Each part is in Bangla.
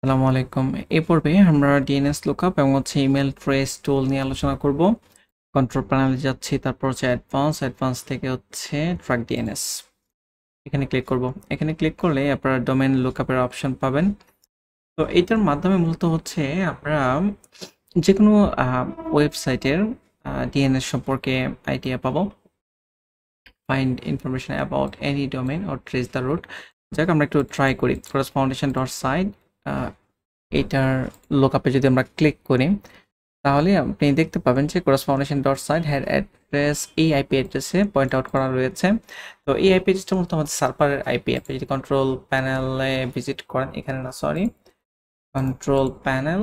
আসসালামু আলাইকুম। এই পর্বে আমরা ডিএনএস লুকআপ এবং ইমেল ট্রেস টুল নিয়ে আলোচনা করব। কন্ট্রোল প্যানেলে যাচ্ছি, তারপর অ্যাডভান্স থেকে ট্র্যাক ডিএনএস। এখানে ক্লিক করব। এখানে ক্লিক করলে আপনারা ডোমেন লুকআপের অপশন পাবেন। তো এইটার মাধ্যমে মূলত আপনারা যেকোনো ওয়েবসাইটের ডিএনএস সম্পর্কে আইডিয়া পাবো। Find information about any domain or trace the route. যাক, আমরা একটু ট্রাই করি। correspondence.site এটার লুকআপে যদি আমরা ক্লিক করি, তাহলে আপনি দেখতে পাবেন যে correspondence.site হ্যার অ্যাড্রেস এই আইপি অ্যাড্রেসে পয়েন্ট আউট করা রয়েছে। তো এই আইপি অ্যাড্রেসটা মূলত আমাদের সার্ভারের আইপি। আপনি যদি কন্ট্রোল প্যানেলে ভিজিট করেন, কন্ট্রোল প্যানেল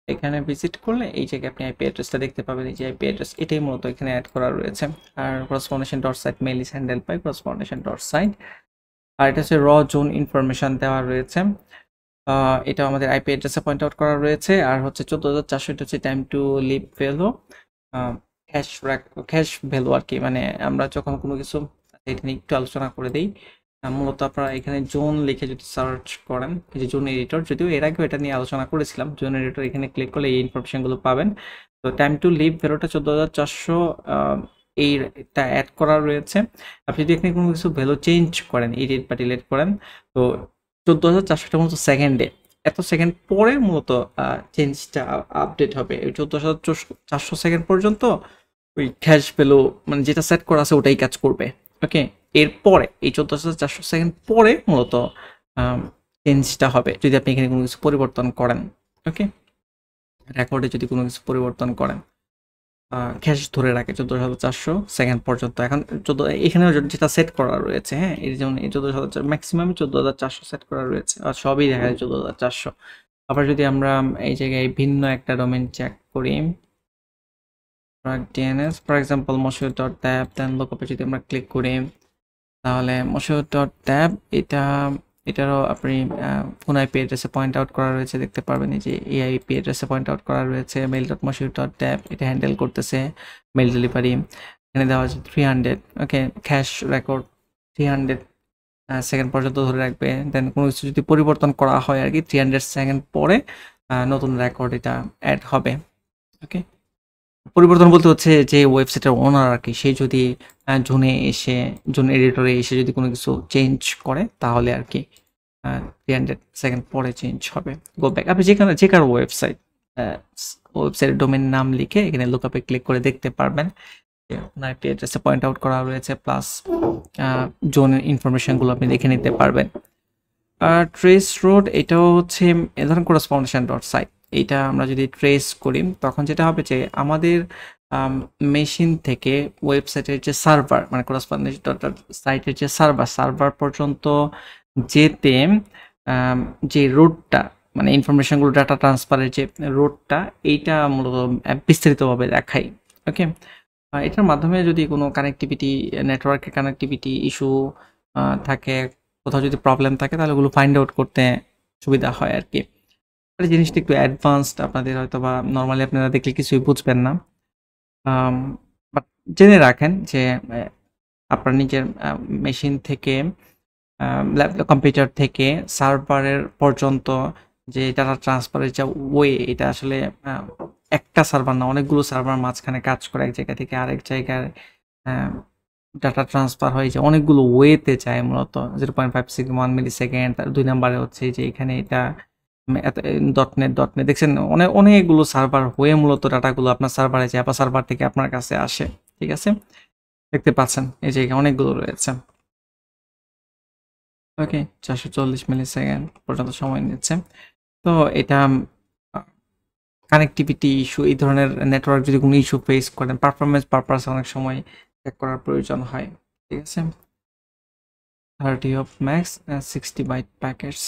এখানে ভিজিট করলে এই জায়গায় আপনি আইপি অ্যাড্রেসটা দেখতে পাবেন। এই যে আইপি অ্যাড্রেস, এটাই মূলত এখানে অ্যাড করা রয়েছে। আর correspondence.site mail is handle by correspondence.site। আর এটা হচ্ছে র জোন ইনফরমেশন দেওয়া রয়েছে। এটা আমাদের আইপি অ্যাড্রেসে পয়েন্ট আউট করা রয়েছে। আর হচ্ছে 14,400 এটা হচ্ছে time to live value, cash value আর কি। মানে আমরা যখন কোনো কিছু, এটা নিয়ে একটু আলোচনা করে দিই। মূলত আপনারা এখানে জোন লিখে যদি সার্চ করেন, এই যে জোন এডিটর, যদিও এর আগেও এটা নিয়ে আলোচনা করেছিলাম। জোন এডিটর এখানে ক্লিক করলে এই ইনফরমেশনগুলো পাবেন। তো টাইম টু লিভ ভ্যালুটা 14,400 এইটা অ্যাড করা রয়েছে। আপনি যদি এখানে কোনো কিছু ভ্যালু চেঞ্জ করেন, এডিট বা ডিলিট করেন, তো 14,400টা মূলত সেকেন্ডে, এত সেকেন্ড পরে মূলত চেঞ্জটা আপডেট হবে। ওই 14,400 সেকেন্ড পর্যন্ত ওই ক্যাশ ভ্যালু, মানে যেটা সেট করা আছে ওটাই কাজ করবে। ওকে, এরপরে এই 14,400 সেকেন্ড পরে মূলত চেঞ্জটা হবে যদি আপনি এখানে কোনো কিছু পরিবর্তন করেন। ওকে, রেকর্ডে যদি কোনো কিছু পরিবর্তন করেন, ক্যাশ ধরে রাখে 14,400 সেকেন্ড পর্যন্ত। এখন এখানেও যেটা সেট করা রয়েছে, হ্যাঁ, এই যেমন এই 14,000 ম্যাক্সিমাম 14,400 সেট করা রয়েছে, আর সবই দেখা যায় 14,400। আবার যদি আমরা এই জায়গায় ভিন্ন একটা ডোমেন চেক করি, ডিএনএস ফর এক্সাম্পল moshood.tab, দেন লোকপে যদি আমরা ক্লিক করি, তাহলে moshood.tab এটারও আপনি কোন আইপি অ্যাড্রেসে পয়েন্ট আউট করা রয়েছে দেখতে পারবেন। এই যে এই আইপি অ্যাড্রেসে পয়েন্ট আউট করা রয়েছে। mail.moshood.tab এটা হ্যান্ডেল করতেছে মেল ডেলিভারি। এখানে দেওয়া আছে 300। ওকে, ক্যাশ রেকর্ড 300 সেকেন্ড পর্যন্ত ধরে রাখবে। দেন কোনো কিছু যদি পরিবর্তন করা হয় আর কি, 300 সেকেন্ড পরে নতুন রেকর্ড এটা অ্যাড হবে। ওকে, পরিবর্তন বলতে হচ্ছে যে ওয়েবসাইটের ওনার আর কি, সে যদি জোন এডিটরে এসে যদি কোনো কিছু চেঞ্জ করে, তাহলে আর কি 300 সেকেন্ড পরে চেঞ্জ হবে। গো ব্যাক, আপনি যে কারো ওয়েবসাইটের ডোমেন নাম লিখে এখানে লুকআপে ক্লিক করে দেখতে পারবেন যে আপনার আইপি অ্যাড্রেসে পয়েন্ট আউট করা রয়েছে, প্লাস জোনের ইনফরমেশনগুলো আপনি দেখে নিতে পারবেন। আর ট্রেস রোড, এটাও হচ্ছে ধরুন correspondence.site। এইটা আমরা যদি ট্রেস করি, তখন যেটা হবে যে আমাদের মেশিন থেকে ওয়েবসাইটের যে সার্ভার, মানে correspondence.site-এর যে সার্ভার পর্যন্ত যেতে যে রুটটা, মানে ইনফরমেশনগুলো ডাটা ট্রান্সফারের যে রুটটা, এইটা মূলত বিস্তারিতভাবে দেখাই। ওকে, এটার মাধ্যমে যদি কোনো নেটওয়ার্কের কানেক্টিভিটি ইস্যু থাকে, কোথাও যদি প্রবলেম থাকে, তাহলে ওগুলো ফাইন্ড আউট করতে সুবিধা হয় আর কি। এই জিনিসটা একটু অ্যাডভান্সড, আপনাদের হয়তো বা নর্মালি আপনারা দেখলে কিছুই বুঝবেন না। বাট জেনে রাখেন যে আপনার নিজের মেশিন থেকে, ল্যাপটপ কম্পিউটার থেকে সার্ভারের পর্যন্ত যে ডাটা ট্রান্সফারের যে ওয়ে, এটা আসলে একটা সার্ভার না, অনেকগুলো সার্ভার মাঝখানে কাজ করে এক জায়গা থেকে আরেক জায়গায় ডাটা ট্রান্সফার হয়, যে অনেকগুলো ওয়েতে যায় মূলত 0.561 মিলি সেকেন্ড। আর 2 নাম্বারে হচ্ছে যে এখানে এটা ডটনেট দেখছেন, অনেকগুলো সার্ভার হয়ে মূলত ডাটাগুলো আপনার সার্ভারে যায়, বা সার্ভার থেকে আপনার কাছে আসে। ঠিক আছে, দেখতে পাচ্ছেন এই জায়গায় অনেকগুলো রয়েছে। ওকে, 440 মিলি সেকেন্ড পর্যন্ত সময় নিচ্ছে। তো এটা কানেক্টিভিটি ইস্যু, এই ধরনের নেটওয়ার্ক যদি কোনো ইস্যু ফেস করেন, পারফরমেন্স পারপাস অনেক সময় চেক করার প্রয়োজন হয়। ঠিক আছে, 30 অফ ম্যাক্স 60 বাইট প্যাকেটস।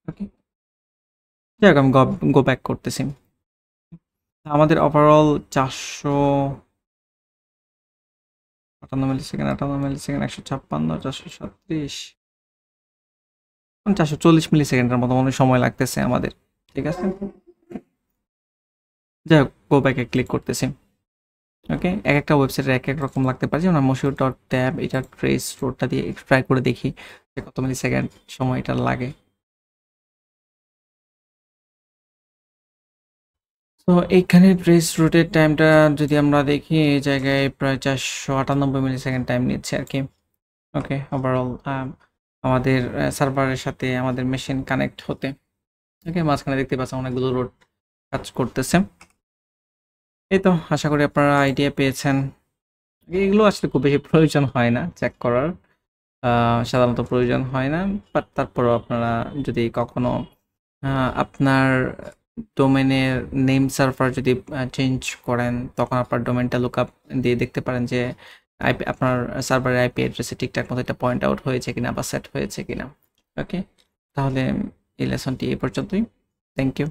ওকে, যাই হোক, আমি গো ব্যাক করতেছি। আমাদের ওভারঅল 458 মিলি সেকেন্ড, 156, 437, 440 মিলি সেকেন্ডের মতো মনে সময় লাগতেছে আমাদের। ঠিক আছে, যাই হোক, গো ব্যাকে ক্লিক করতেছি। ওকে, এক একটা ওয়েবসাইটের এক এক রকম লাগতে পারে। যেমন moshood.tab, এটা ট্রেস রোডটা দিয়ে ট্রাই করে দেখি যে কত মিলি সেকেন্ড সময় এটা লাগে। তো এইখানে ট্রেস রুটের টাইমটা যদি আমরা দেখি এই জায়গায় প্রায় 498 মিলি সেকেন্ড টাইম নিচ্ছে আর কি। ওকে, ওভারঅল আমাদের সার্ভারের সাথে আমাদের মেশিন কানেক্ট হতে। ওকে, মাঝখানে দেখতে পাচ্ছেন অনেকগুলো রোড কাজ করতেছে। এই তো, আশা করি আপনারা আইডিয়া পেয়েছেন। এগুলো আসলে খুব বেশি প্রয়োজন হয় না চেক করার, সাধারণত প্রয়োজন হয় না, বাট তারপরও আপনারা যদি কখনো আপনার ডোমেনের নেম সার্ভার যদি চেঞ্জ করেন, তখন আপনার ডোমেনটা লুক আপ দিয়ে দেখতে পারেন যে আইপি আপনার সার্ভারের আইপি অ্যাড্রেসে ঠিকঠাক মতো এটা পয়েন্ট আউট হয়েছে কিনা বা সেট হয়েছে কিনা। ওকে, তাহলে এই লেসনটি এই পর্যন্তই। Thank you.